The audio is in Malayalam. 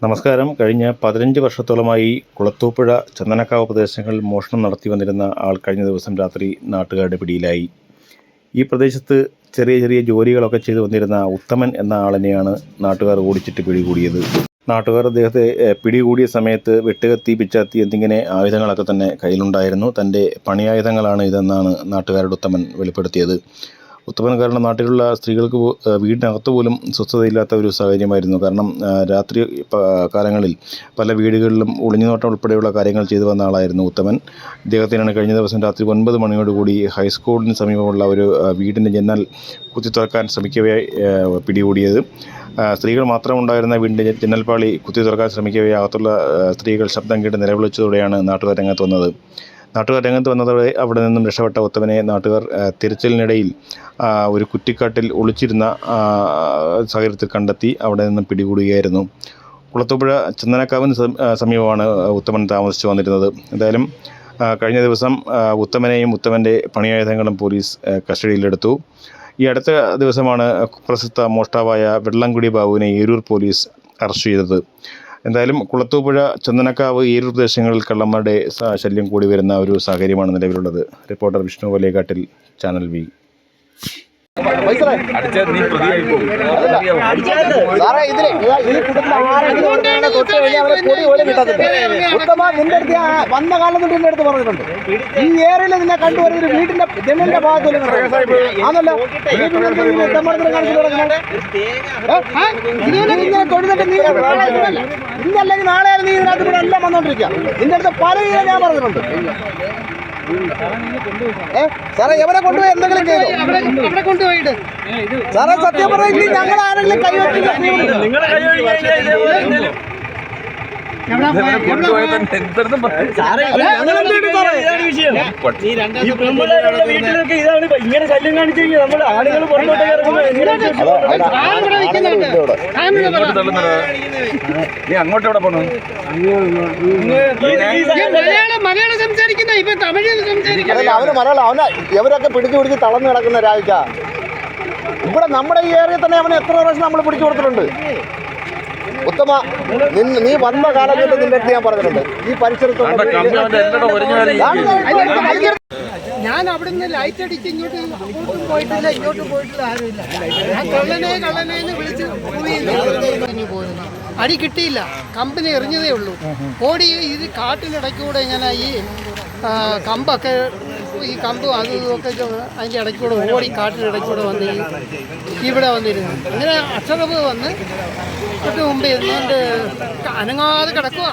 നമസ്കാരം. കഴിഞ്ഞ 15 വർഷത്തോളമായി കുളത്തൂപ്പുഴ, ചന്ദനക്കാവ് പ്രദേശങ്ങളിൽ മോഷണം നടത്തി വന്നിരുന്ന ആൾ കഴിഞ്ഞ ദിവസം രാത്രി നാട്ടുകാരുടെ പിടിയിലായി. ഈ പ്രദേശത്ത് ചെറിയ ചെറിയ ജോലികളൊക്കെ ചെയ്തു വന്നിരുന്ന ഉത്തമൻ എന്ന ആളിനെയാണ് നാട്ടുകാർ ഓടിച്ചിട്ട് പിടികൂടിയത്. നാട്ടുകാർ അദ്ദേഹത്തെ പിടികൂടിയ സമയത്ത് വെട്ടുകത്തി, പിച്ചാത്തി എന്നിങ്ങനെ ആയുധങ്ങളൊക്കെ തന്നെ കയ്യിലുണ്ടായിരുന്നു. തൻ്റെ പണിയായുധങ്ങളാണ് ഇതെന്നാണ് നാട്ടുകാരുടെ ഉത്തമൻ വെളിപ്പെടുത്തിയത്. ഉത്തമൻ കാരണം നാട്ടിലുള്ള സ്ത്രീകൾക്ക് വീടിനകത്ത് പോലും സ്വസ്ഥതയില്ലാത്ത ഒരു സാഹചര്യമായിരുന്നു. കാരണം രാത്രി കാലങ്ങളിൽ പല വീടുകളിലും ഒളിഞ്ഞുനോട്ടം ഉൾപ്പെടെയുള്ള കാര്യങ്ങൾ ചെയ്തു വന്ന ആളായിരുന്നു ഉത്തമൻ. ഇദ്ദേഹത്തിനാണ് കഴിഞ്ഞ ദിവസം രാത്രി 9 മണിയോടുകൂടി ഹൈസ്കൂളിന് സമീപമുള്ള ഒരു വീടിൻ്റെ ജനൽ കുത്തി തുറക്കാൻ ശ്രമിക്കവേ പിടികൂടിയത്. സ്ത്രീകൾ മാത്രമുണ്ടായിരുന്ന വീടിൻ്റെ ജനൽപ്പാളി കുത്തി തുറക്കാൻ ശ്രമിക്കവേ അകത്തുള്ള സ്ത്രീകൾ ശബ്ദം കേട്ട് നിലവിളിച്ചതോടെയാണ് നാട്ടുകാർ രംഗത്ത് വന്നത്. നാട്ടുകാർ രംഗത്ത് വന്നതോടെ അവിടെ നിന്നും രക്ഷപ്പെട്ട ഉത്തമനെ നാട്ടുകാർ തിരച്ചിലിനിടയിൽ ഒരു കുറ്റിക്കാട്ടിൽ ഒളിച്ചിരുന്ന സാഹചര്യത്തിൽ കണ്ടെത്തി അവിടെ നിന്നും പിടികൂടുകയായിരുന്നു. കുളത്തൂപ്പുഴ ചന്ദനക്കാവിന് സമീപമാണ് ഉത്തമൻ താമസിച്ചു വന്നിരുന്നത്. എന്തായാലും കഴിഞ്ഞ ദിവസം ഉത്തമനെയും ഉത്തമൻ്റെ പണിയായുധങ്ങളും പോലീസ് കസ്റ്റഡിയിലെടുത്തു. ഈ അടുത്ത ദിവസമാണ് പ്രസിദ്ധ മോഷ്ടാവായ വെള്ളംകുടി ബാബുവിനെ ഏരൂർ പോലീസ് അറസ്റ്റ് ചെയ്തത്. എന്തായാലും കുളത്തൂപ്പുഴ, ചന്ദനക്കാവ്, ഏരൂർ പ്രദേശങ്ങളിൽ കള്ളന്മാരുടെ ശല്യം കൂടി വരുന്ന ഒരു സാഹചര്യമാണ് നിലവിലുള്ളത്. Reporter Vishnu Valekkattil, channel V. വന്ന കാലം തൊട്ട് എന്റെ അടുത്ത് പറഞ്ഞിട്ടുണ്ട്, ഈ ഏരിയയിൽ നിന്നെ കണ്ടുവരുന്ന വീട്ടിന്റെ ജനലിന്റെ ഭാഗത്ത് ആണല്ലോ ഇന്നല്ലെങ്കിൽ നാളെ നീ ഇതിനകത്ത് ഇവിടെ എല്ലാം വന്നോണ്ടിരിക്കുക. നിന്റെ അടുത്ത് പല രീതിയിൽ ഞാൻ പറഞ്ഞിട്ടുണ്ട്. സാറേ എവിടെ കൊണ്ടുപോയി എന്തെങ്കിലും ചെയ്തു സാറേ? സത്യം പറയില്ല, ഞങ്ങൾ ആരെങ്കിലും കൈവച്ചില്ല. ഇങ്ങനെ ശല്യം കാണിച്ചു കഴിഞ്ഞാൽ നമ്മുടെ ആളുകൾ നീ അങ്ങോട്ട് എവിടെ പോണു? മലയാളം സംസാരിക്കുന്ന ഇപ്പൊ തമിഴ് സംസാരിക്കുന്ന അവന് മലയാളം. അവന് ഇവരൊക്കെ പിടിച്ച് തളർന്നു കിടക്കുന്ന രാവിക്ക. ഇവിടെ നമ്മുടെ ഈ ഏരിയ തന്നെ അവന് എത്ര പ്രാവശ്യം നമ്മൾ പിടിച്ചു കൊടുത്തിട്ടുണ്ട്. ഉത്തമ, നീ വന്ന കാലഘട്ടത്തിൽ നിന്റെ അടുത്ത് ഞാൻ പറഞ്ഞിട്ടുണ്ട്, ഈ പരിസരത്ത് ഞാൻ അവിടെ നിന്ന് ലൈറ്റ് അടിച്ച് അങ്ങോട്ടും പോയിട്ടില്ല, ഇങ്ങോട്ടും പോയിട്ടില്ല, ആരുമില്ല. ഞാൻ കള്ളനെ വിളിച്ച് പോയിരുന്നു. അടി കിട്ടിയില്ല, കമ്പനി എറിഞ്ഞതേ ഉള്ളൂ. ഓടി ഇത് കാട്ടിനിടയ്ക്കൂടെ ഇങ്ങനെ ഈ കമ്പൊക്കെ, ഈ കമ്പും അതും ഇതൊക്കെ അതിൻ്റെ ഇടയ്ക്കൂടെ ഓടി കാട്ടിനിടയ്ക്കൂടെ വന്ന് ഇവിടെ വന്നിരുന്നു. അങ്ങനെ അക്ഷരവ് വന്ന് തൊട്ട് മുമ്പ് ഇരുന്നുകൊണ്ട് അനങ്ങാതെ കിടക്കുക.